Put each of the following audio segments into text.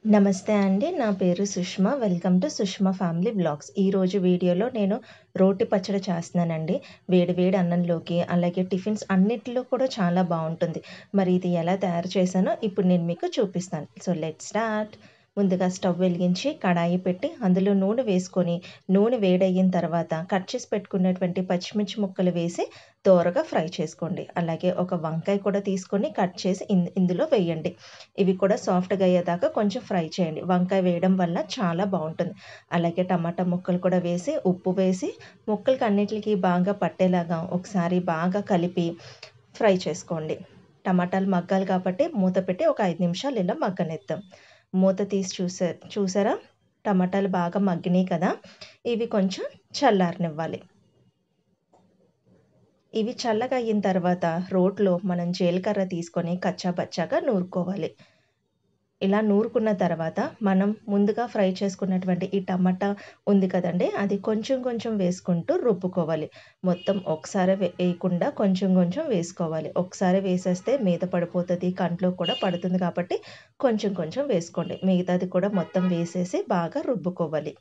నమస్తే అండి. నా పేరు Sushma. Welcome to Sushma family vlogs. ఈరోజు వీడియోలో నేను రోటి పచ్చడి చేస్తున్నానండి. వేడి వేడి అన్నంలోకి, అలాగే టిఫిన్స్ అన్నిటిలో కూడా చాలా బావుంటుంది. మరి ఇది ఎలా తయారు చేశానో ఇప్పుడు నేను మీకు చూపిస్తాను. So let's start. ముందుగా స్టవ్ వెలిగించి కడాయి పెట్టి అందులో నూనె వేసుకొని, నూనె వేడయిన తర్వాత కట్ చేసి పెట్టుకున్నటువంటి పచ్చిమిర్చి ముక్కలు వేసి దోరగా ఫ్రై చేసుకోండి. అలాగే ఒక వంకాయ కూడా తీసుకొని కట్ చేసి ఇందులో వేయండి. ఇవి కూడా సాఫ్ట్‌గా అయ్యేదాకా కొంచెం ఫ్రై చేయండి. వంకాయ వేయడం వల్ల చాలా బావుంటుంది. అలాగే టమాటా ముక్కలు కూడా వేసి, ఉప్పు వేసి ముక్కలకి అన్నిట్లికి బాగా పట్టేలాగా ఒకసారి బాగా కలిపి ఫ్రై చేసుకోండి. టమాటాలు మగ్గాలి కాబట్టి మూత పెట్టి ఒక 5 నిమిషాలు ఇలా మగ్గనిద్దాం. మూత తీసి చూసారా? టమాటాలు బాగా మగ్గినాయి కదా! ఇవి కొంచెం చల్లారనివ్వాలి. ఇవి చల్లగా అయిన తర్వాత రోట్లో మనం జీలకర్ర తీసుకొని కచ్చా పచ్చాగా నూరుకోవాలి. ఇలా నూరుకున్న తర్వాత మనం ముందుగా ఫ్రై చేసుకున్నటువంటి ఈ టమాటా ఉంది కదండీ! అది కొంచెం కొంచెం వేసుకుంటూ రుబ్బుకోవాలి. మొత్తం ఒకసారే వేయకుండా కొంచెం కొంచెం వేసుకోవాలి. ఒకసారి వేసేస్తే మీద పడిపోతది, కంట్లో కూడా పడుతుంది కాబట్టి కొంచెం కొంచెం వేసుకోండి. మిగతాది కూడా మొత్తం వేసేసి బాగా రుబ్బుకోవాలి.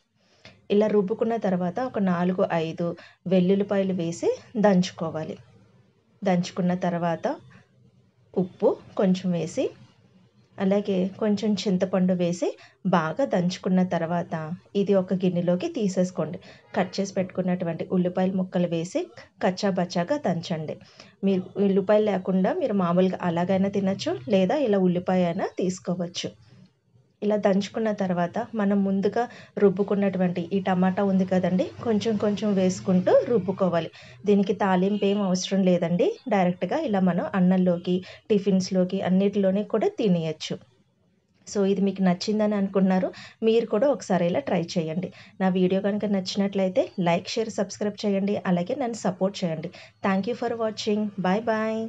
ఇలా రుబ్బుకున్న తర్వాత ఒక 4, 5 వెల్లుల్లిపాయలు వేసి దంచుకోవాలి. దంచుకున్న తర్వాత ఉప్పు కొంచెం వేసి, అలాగే కొంచెం చింతపండు వేసి బాగా దంచుకున్న తర్వాత ఇది ఒక గిన్నెలోకి తీసేసుకోండి. కట్ చేసి పెట్టుకున్నటువంటి ఉల్లిపాయల ముక్కలు వేసి కచ్చా బచ్చాగా దంచండి. మీరు ఉల్లిపాయలు లేకుండా మీరు మామూలుగా అలాగైనా తినొచ్చు, లేదా ఇలా ఉల్లిపాయ అయినా తీసుకోవచ్చు. ఇలా దంచుకున్న తర్వాత మనం ముందుగా రుబ్బుకున్నటువంటి ఈ టమాటా ఉంది కదండీ! కొంచెం కొంచెం వేసుకుంటూ రుబ్బుకోవాలి. దీనికి తాలింపు ఏం అవసరం లేదండి. డైరెక్ట్‌గా ఇలా మనం అన్నంలోకి, టిఫిన్స్‌లోకి అన్నిటిలోని కూడా తినేయొచ్చు. సో, ఇది మీకు నచ్చిందని అనుకుంటున్నారు. మీరు కూడా ఒకసారి ఇలా ట్రై చేయండి. నా వీడియో గనుక నచ్చినట్లయితే లైక్, షేర్, సబ్స్క్రైబ్ చేయండి. అలాగే నన్ను సపోర్ట్ చేయండి. Thank you for watching. Bye bye.